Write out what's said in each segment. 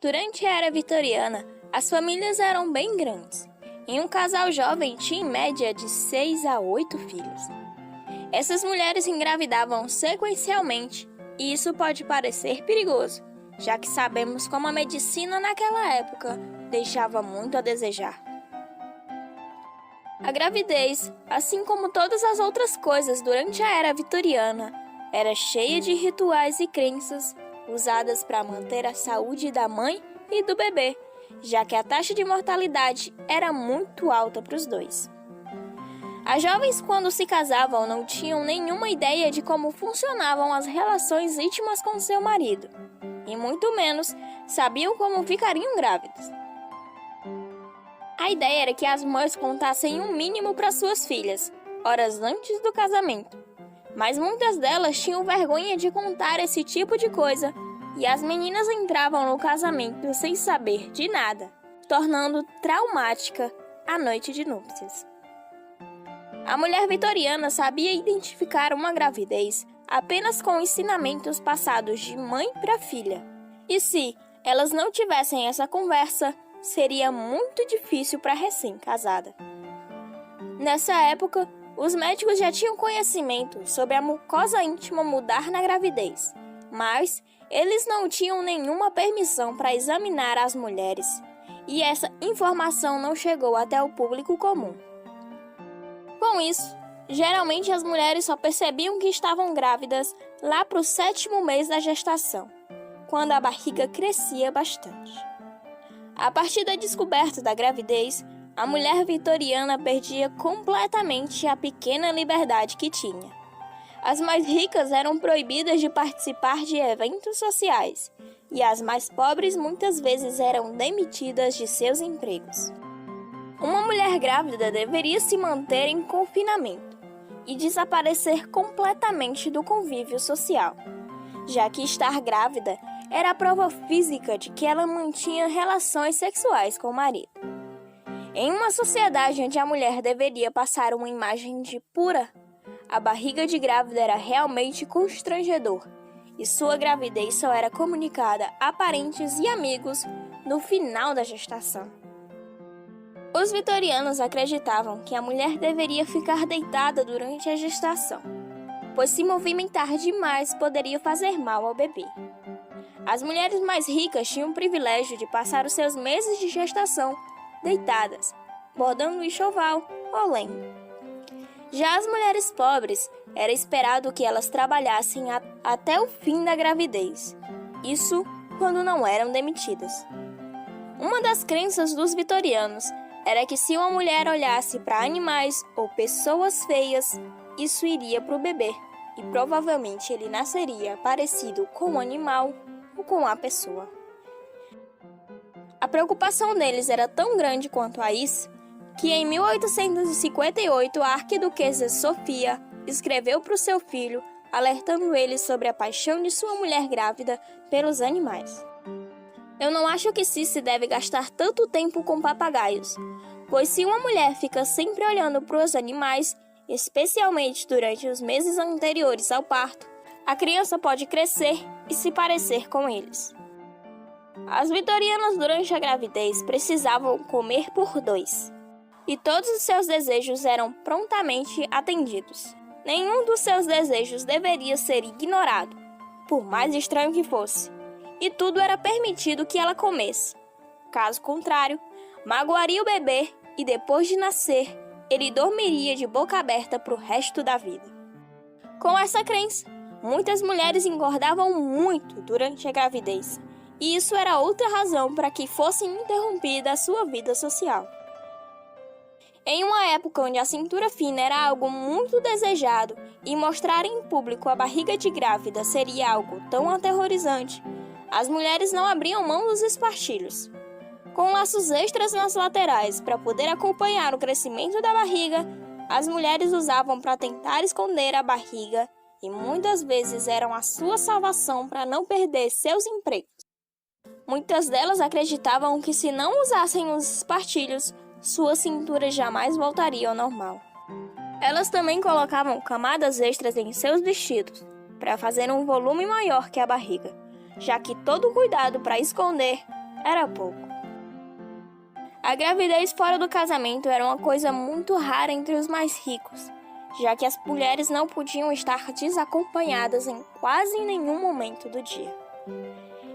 Durante a era vitoriana, as famílias eram bem grandes, e um casal jovem tinha em média de 6 a 8 filhos. Essas mulheres engravidavam sequencialmente, e isso pode parecer perigoso, já que sabemos como a medicina naquela época deixava muito a desejar. A gravidez, assim como todas as outras coisas durante a era vitoriana, era cheia de rituais e crenças usadas para manter a saúde da mãe e do bebê, já que a taxa de mortalidade era muito alta para os dois. As jovens, quando se casavam, não tinham nenhuma ideia de como funcionavam as relações íntimas com seu marido, e muito menos sabiam como ficariam grávidas. A ideia era que as mães contassem um mínimo para suas filhas, horas antes do casamento, mas muitas delas tinham vergonha de contar esse tipo de coisa, e as meninas entravam no casamento sem saber de nada, tornando traumática a noite de núpcias. A mulher vitoriana sabia identificar uma gravidez apenas com ensinamentos passados de mãe para filha. E se elas não tivessem essa conversa, seria muito difícil para a recém-casada. Nessa época, os médicos já tinham conhecimento sobre a mucosa íntima mudar na gravidez, mas eles não tinham nenhuma permissão para examinar as mulheres, e essa informação não chegou até o público comum. Com isso, geralmente as mulheres só percebiam que estavam grávidas lá para o 7º mês da gestação, quando a barriga crescia bastante. A partir da descoberta da gravidez, a mulher vitoriana perdia completamente a pequena liberdade que tinha. As mais ricas eram proibidas de participar de eventos sociais, e as mais pobres muitas vezes eram demitidas de seus empregos. Uma mulher grávida deveria se manter em confinamento e desaparecer completamente do convívio social, já que estar grávida era a prova física de que ela mantinha relações sexuais com o marido. Em uma sociedade onde a mulher deveria passar uma imagem de pura, a barriga de grávida era realmente constrangedor, e sua gravidez só era comunicada a parentes e amigos no final da gestação. Os vitorianos acreditavam que a mulher deveria ficar deitada durante a gestação, pois se movimentar demais poderia fazer mal ao bebê. As mulheres mais ricas tinham o privilégio de passar os seus meses de gestação deitadas, bordando enxoval ou lenha. Já as mulheres pobres, era esperado que elas trabalhassem até o fim da gravidez, isso quando não eram demitidas. Uma das crenças dos vitorianos era que se uma mulher olhasse para animais ou pessoas feias, isso iria para o bebê, e provavelmente ele nasceria parecido com o animal ou com a pessoa. A preocupação deles era tão grande quanto a isso, que em 1858 a arquiduquesa Sofia escreveu para o seu filho, alertando ele sobre a paixão de sua mulher grávida pelos animais. Eu não acho que se deve gastar tanto tempo com papagaios, pois se uma mulher fica sempre olhando para os animais, especialmente durante os meses anteriores ao parto, a criança pode crescer e se parecer com eles. As vitorianas durante a gravidez precisavam comer por 2, e todos os seus desejos eram prontamente atendidos. Nenhum dos seus desejos deveria ser ignorado, por mais estranho que fosse, e tudo era permitido que ela comesse. Caso contrário, magoaria o bebê e depois de nascer, ele dormiria de boca aberta para o resto da vida. Com essa crença, muitas mulheres engordavam muito durante a gravidez, e isso era outra razão para que fosse interrompida a sua vida social. Em uma época onde a cintura fina era algo muito desejado e mostrar em público a barriga de grávida seria algo tão aterrorizante, as mulheres não abriam mão dos espartilhos. Com laços extras nas laterais para poder acompanhar o crescimento da barriga, as mulheres usavam para tentar esconder a barriga e muitas vezes eram a sua salvação para não perder seus empregos. Muitas delas acreditavam que se não usassem os espartilhos, sua cintura jamais voltaria ao normal. Elas também colocavam camadas extras em seus vestidos, para fazer um volume maior que a barriga, já que todo cuidado para esconder era pouco. A gravidez fora do casamento era uma coisa muito rara entre os mais ricos, já que as mulheres não podiam estar desacompanhadas em quase nenhum momento do dia.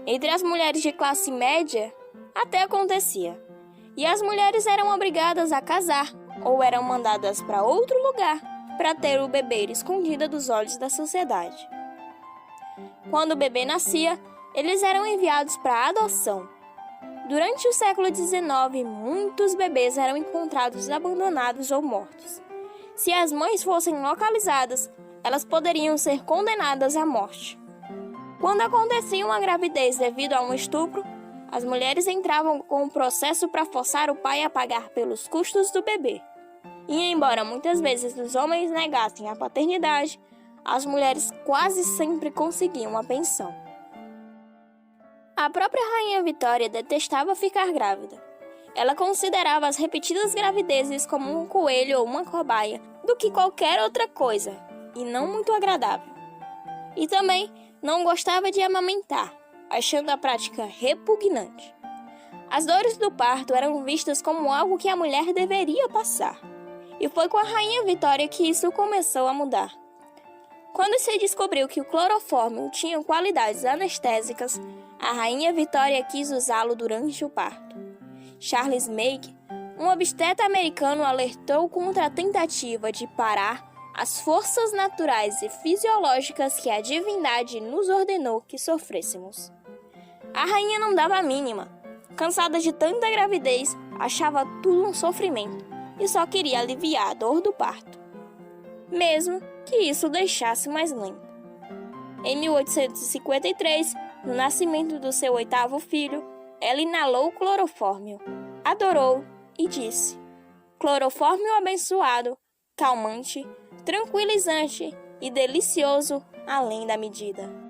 Entre as mulheres de classe média, até acontecia, e as mulheres eram obrigadas a casar ou eram mandadas para outro lugar para ter o bebê escondida dos olhos da sociedade. Quando o bebê nascia, eles eram enviados para adoção. Durante o século XIX, muitos bebês eram encontrados abandonados ou mortos. Se as mães fossem localizadas, elas poderiam ser condenadas à morte. Quando acontecia uma gravidez devido a um estupro, as mulheres entravam com um processo para forçar o pai a pagar pelos custos do bebê. E embora muitas vezes os homens negassem a paternidade, as mulheres quase sempre conseguiam a pensão. A própria Rainha Vitória detestava ficar grávida. Ela considerava as repetidas gravidezes como um coelho ou uma cobaia do que qualquer outra coisa, e não muito agradável. E também não gostava de amamentar, achando a prática repugnante. As dores do parto eram vistas como algo que a mulher deveria passar. E foi com a Rainha Vitória que isso começou a mudar. Quando se descobriu que o clorofórmio tinha qualidades anestésicas, a Rainha Vitória quis usá-lo durante o parto. Charles Meek, um obstetra americano, alertou contra a tentativa de parar as forças naturais e fisiológicas que a divindade nos ordenou que sofrêssemos. A rainha não dava a mínima. Cansada de tanta gravidez, achava tudo um sofrimento e só queria aliviar a dor do parto, mesmo que isso deixasse mais lento. Em 1853, no nascimento do seu 8º filho, ela inalou clorofórmio, adorou e disse: clorofórmio abençoado, calmante, tranquilizante e delicioso além da medida.